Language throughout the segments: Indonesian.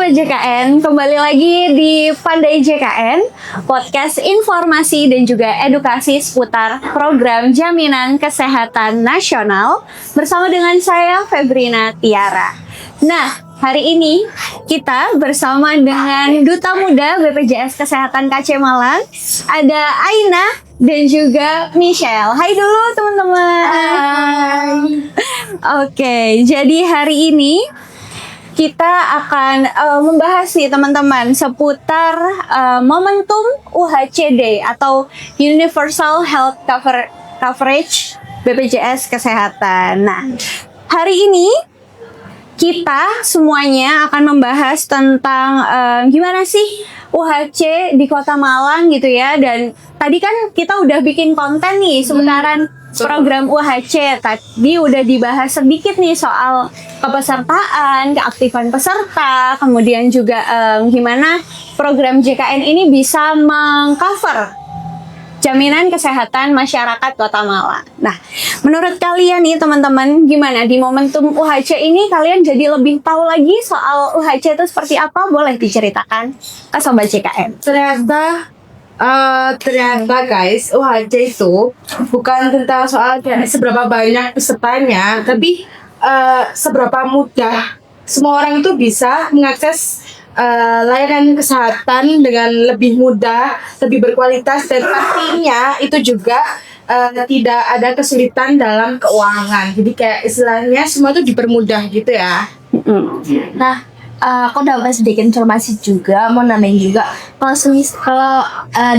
Sobat JKN, kembali lagi di Pandai JKN, podcast informasi dan juga edukasi seputar program jaminan kesehatan nasional bersama dengan saya Febrina Tiara. Nah, hari ini kita bersama dengan Duta Muda BPJS Kesehatan KC Malang, ada Aina dan juga Michelle. Hai dulu teman-teman. Hai. Oke, jadi hari ini kita akan membahas nih teman-teman seputar momentum UHCD atau Universal Health Coverage BPJS Kesehatan. Nah, hari ini kita semuanya akan membahas tentang gimana sih UHC di Kota Malang gitu ya. Dan tadi kan kita udah bikin konten nih seputaran program UHC. Tadi udah dibahas sedikit nih soal kepesertaan, keaktifan peserta, kemudian juga gimana program JKN ini bisa mengcover jaminan kesehatan masyarakat Kota Malang. Nah, menurut kalian nih teman-teman, gimana di momentum UHC ini kalian jadi lebih tahu lagi soal UHC itu seperti apa? Boleh diceritakan ke Sobat JKN. Ternyata guys, UHC itu bukan tentang soal kayak seberapa banyak pesertanya, tapi seberapa mudah semua orang itu bisa mengakses layanan kesehatan dengan lebih mudah, lebih berkualitas, dan pastinya itu juga tidak ada kesulitan dalam keuangan. Jadi kayak istilahnya semua itu dipermudah gitu ya. Nah, aku dapat sedikit informasi juga, mau nambahin juga kalau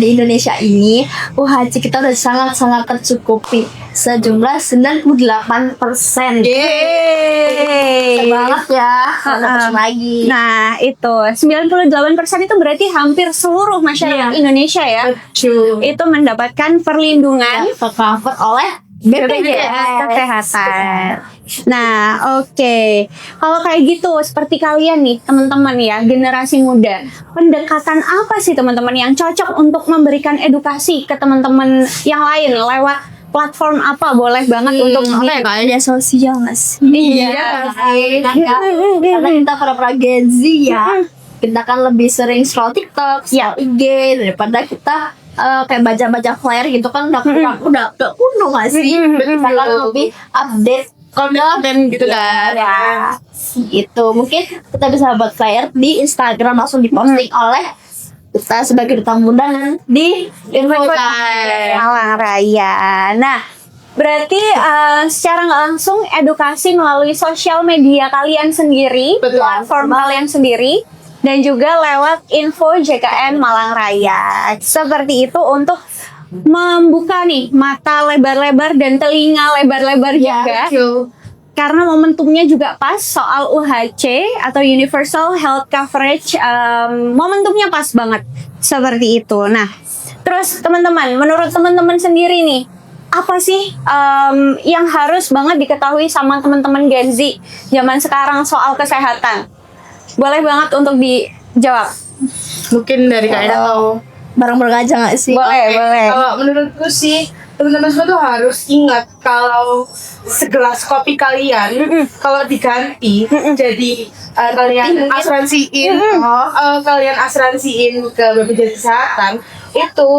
di Indonesia ini UHC kita udah sangat-sangat tercukupi sejumlah 98%. Yeay. Banget ya, kalau lagi. Nah, itu 98% itu berarti hampir seluruh masyarakat Indonesia ya. Betul. Itu mendapatkan perlindungan Tercover oleh BPJS Kesehatan. Nah, oke. Kalau kayak gitu, seperti kalian nih, teman-teman ya, generasi muda, pendekatan apa sih teman-teman yang cocok untuk memberikan edukasi ke teman-teman yang lain lewat platform apa? Boleh banget untuk media sosial mas. Iya. Karena kita para Gen Z ya, kita kan lebih sering scroll TikTok, scroll IG daripada kita kayak baca-baca flyer gitu kan udah kuno nggak sih? Kita kan lebih update Konten gitu kan. ya. Itu mungkin kita bisa buat flyer di Instagram langsung diposting oleh kita sebagai duta muda di Malang Raya. Nah, berarti secara nggak langsung edukasi melalui sosial media kalian sendiri, Betul. platform kalian sendiri, dan juga lewat info JKN Malang Raya. Seperti itu untuk membuka nih mata lebar-lebar dan telinga lebar-lebar juga. Karena momentumnya juga pas soal UHC atau Universal Health Coverage, momentumnya pas banget seperti itu. Nah, terus teman-teman, menurut teman-teman sendiri nih, apa sih yang harus banget diketahui sama teman-teman Gen Z zaman sekarang soal kesehatan? Boleh banget untuk dijawab. Mungkin dari Kak Eda atau bareng-bareng aja nggak sih? Boleh. kalau menurutku sih teman-teman semua tuh harus ingat kalau segelas kopi kalian kalau diganti jadi kalian asuransiin kalian asuransiin ke BPJS Kesehatan itu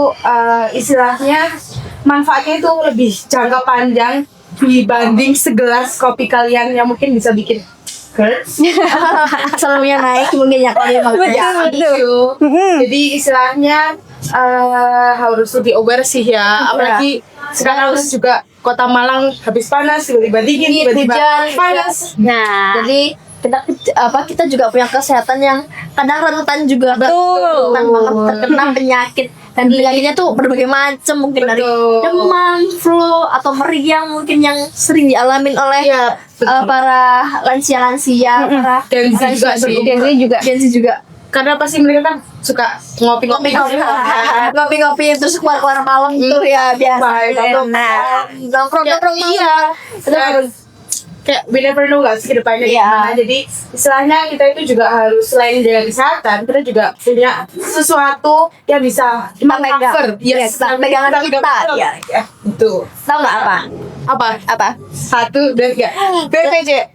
istilahnya manfaatnya itu lebih jangka panjang dibanding segelas kopi kalian yang mungkin bisa bikin Salurnya naik mungkin ya kalau emang Betul. Jadi istilahnya harus lebih aware sih ya, apalagi sekarang juga Kota Malang habis panas tiba-tiba dingin tiba-tiba hujan, panas. Nah, jadi kita juga punya kesehatan yang kadang rentan juga rentan banget terkena penyakit, dan penyakitnya tuh berbagai macam, mungkin dari demam, flu atau meriang mungkin yang sering dialamin oleh para lansia-lansia, para Gen Z juga karena pasti mereka kan suka ngopi-ngopi terus keluar malam tuh ya biasa nongkrong iya. Kayak we never know gak sih ke depannya gimana. Jadi istilahnya kita itu juga harus selain jaga kesehatan, kita juga punya sesuatu yang bisa meng-cover pegangan kita ya. Itu Tahu nggak apa? 1, 2, 3 BPJ.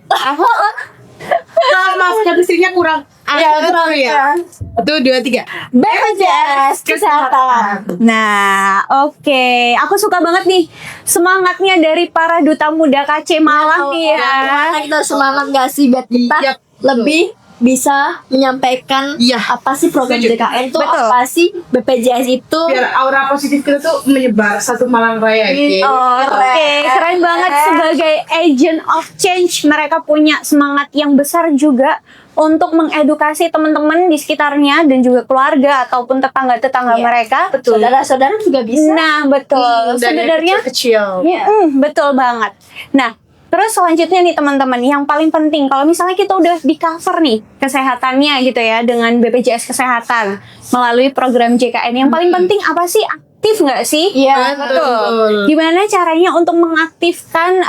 Maaf, chemistry-nya kurang. Ya, betul ya. 1, 2, 3. BPJS Kesehatan. Nah, oke. Aku suka banget nih semangatnya dari para duta muda KC Malang nih ya. Karena kita semangat gak sih biar kita Yap. lebih bisa menyampaikan Iya. apa sih program Setuju. JKN itu, Betul. apa sih BPJS itu. Biar aura positif kita tuh menyebar satu Malang Raya gitu. Oke, keren banget sebagai agent of change. Mereka punya semangat yang besar juga untuk mengedukasi teman-teman di sekitarnya dan juga keluarga ataupun tetangga-tetangga Iya. mereka. Saudara-saudara juga bisa. Nah, betul. Sebenarnya kecil. ya, betul banget. Nah, terus selanjutnya nih teman-teman, yang paling penting kalau misalnya kita udah di cover nih kesehatannya gitu ya dengan BPJS Kesehatan melalui program JKN, yang paling penting apa sih? Aktif nggak sih? Iya, Betul. Gimana caranya untuk mengaktifkan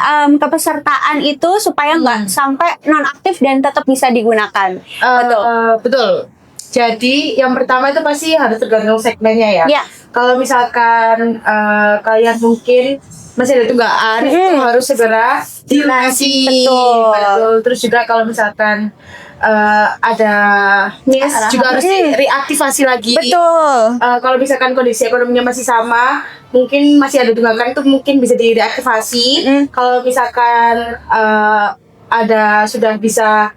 kepesertaan itu supaya nggak sampai nonaktif dan tetap bisa digunakan? Betul. Betul. Jadi yang pertama itu pasti harus tergantung segmennya ya. Ya. Kalau misalkan kalian mungkin masih ada tunggaan, itu harus segera dilunasi. Betul. Terus juga kalau misalkan ada NIS juga harus reaktivasi lagi. Betul. Kalau misalkan kondisi ekonominya masih sama, mungkin masih ada tunggakan itu mungkin bisa direaktivasi. Kalau misalkan ada sudah bisa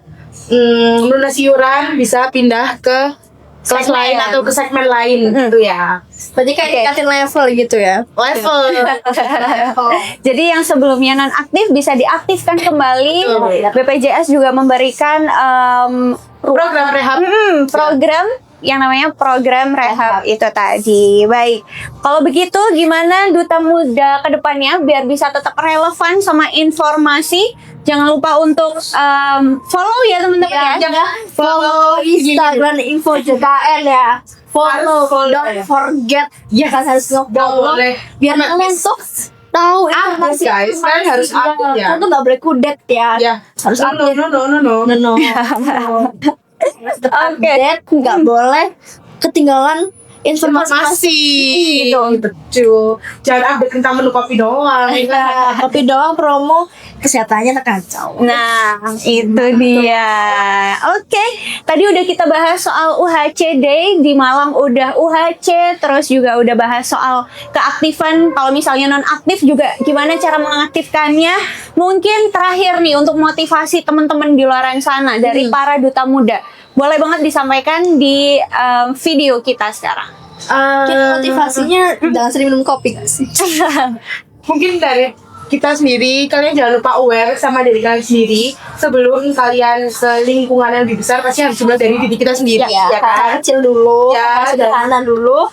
melunasi iuran, bisa pindah ke kelas Segmen. lain atau ke segmen lain gitu ya. berarti kayak tingkatin level gitu ya. Level. Jadi yang sebelumnya nonaktif bisa diaktifkan kembali. Betul. BPJS juga memberikan Program rehab. program yang namanya program rehab itu tadi. Baik, kalau begitu gimana Duta Muda ke depannya biar bisa tetap relevan sama informasi? Jangan lupa untuk follow ya teman-teman ya. Jangan follow Instagram info JKN ya. Harus follow. Don't forget. Yes. Kan harus nge-follow. boleh. Biar kalian tuh tahu Update, guys. Kalian harus update ya. Kan tuh nggak boleh kudet ya. Ya. Harus No, update. no. No. Update nggak boleh ketinggalan informasi. Informasi. Betul. Jangan update tentang menu kopi doang. Tapi doang promo kesehatannya terkacau. Nah, itu dia. Oke, tadi udah kita bahas soal UHC Day di Malang, udah UHC, terus juga udah bahas soal keaktifan. Kalau misalnya non-aktif juga gimana cara mengaktifkannya. Mungkin terakhir nih untuk motivasi teman-teman di luar sana dari para duta muda. Boleh banget disampaikan di video kita sekarang. Kita motivasinya jangan sering minum kopi gak sih? Mungkin dari kita sendiri, kalian jangan lupa aware sama diri kalian sendiri sebelum kalian ke lingkungan yang lebih besar. Pasti harus dimulai dari diri kita sendiri, ya kan? Kecil dulu, Ya, sederhana dulu,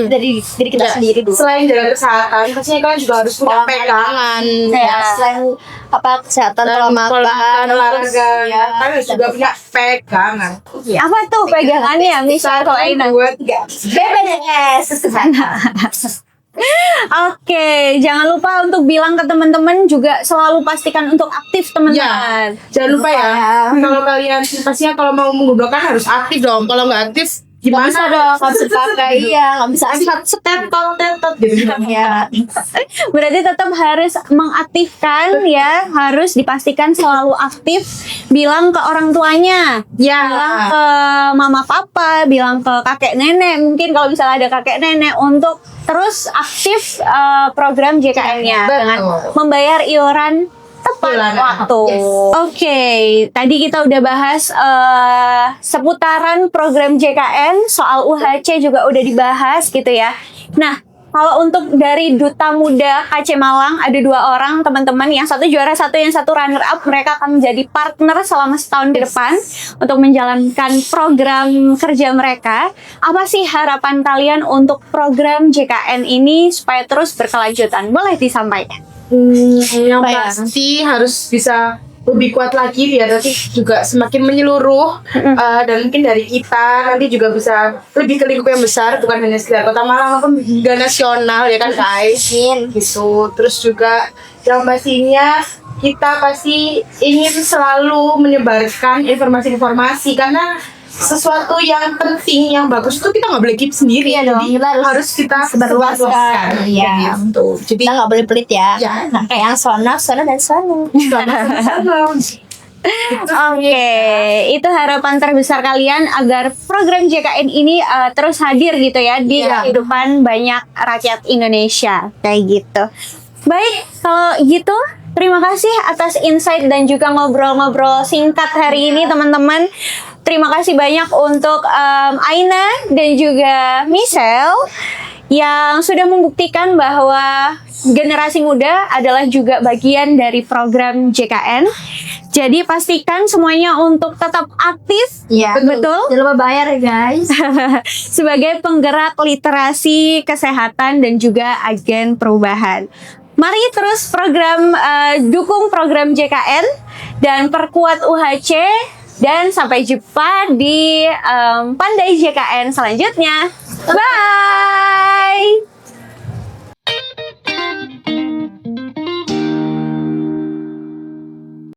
dari diri kita Ya, sendiri dulu. Selain jaga kesehatan, pastinya kalian juga harus punya pegangan. Ya, selain apa kesehatan pola makan, olahraga, ya, kalian harus juga punya pegangan. Apa tuh pegangannya? Misal Aina. Dua, tiga. BPJS Oke, jangan lupa untuk bilang ke teman-teman juga selalu pastikan untuk aktif teman-teman. Ya, jangan lupa ya. Kalau kalian pastinya kalau mau menggunakan harus aktif dong. Kalau nggak aktif, gimana bisa dong, nggak bisa pakai, iya, nggak bisa Tetot gitu. ya. Berarti tetap harus mengaktifkan ya, harus dipastikan selalu aktif. Bilang ke orang tuanya, bilang Ya. ke mama papa, bilang ke kakek nenek. Mungkin kalau misalnya ada kakek nenek untuk terus aktif program JKN-nya Betul. dengan membayar iuran tepat Bulanan. waktu. Yes. Oke, tadi kita udah bahas seputaran program JKN, soal UHC juga udah dibahas gitu ya. Nah, kalau untuk dari Duta Muda KC Malang ada 2 orang teman-teman, yang satu juara 1, yang satu runner up. Mereka akan menjadi partner selama setahun ke depan untuk menjalankan program kerja mereka. Apa sih harapan kalian untuk program JKN ini supaya terus berkelanjutan? Boleh disampaikan. Yang Apa ya? pasti harus bisa lebih kuat lagi biar nanti juga semakin menyeluruh dan mungkin dari kita nanti juga bisa lebih ke lingkup yang besar, bukan hanya sekedar Kota Malang, tapi hingga nasional ya kan guys. Gitu. Terus juga yang pastinya kita pasti ingin selalu menyebarkan informasi-informasi karena sesuatu yang penting, yang bagus itu kita nggak boleh keep sendiri. Iya dong, Jadi kita harus kita sebarluaskan. sebarluaskan. Iya. Gitu. Jadi Kita nggak boleh pelit ya. Ya. Nah, kayak yang sono dan sono. sama-sama. Oke, itu harapan terbesar kalian agar program JKN ini terus hadir gitu ya di Iya. kehidupan banyak rakyat Indonesia kayak gitu. Baik, kalau gitu terima kasih atas insight dan juga ngobrol-ngobrol singkat hari ini teman-teman. Terima kasih banyak untuk Aina dan juga Michelle yang sudah membuktikan bahwa generasi muda adalah juga bagian dari program JKN. Jadi pastikan semuanya untuk tetap aktif, Iya. betul? Jangan lupa bayar ya guys. Sebagai penggerak literasi, kesehatan, dan juga agen perubahan. Mari terus dukung program JKN dan perkuat UHC. Dan sampai jumpa di Pandai JKN selanjutnya. Bye!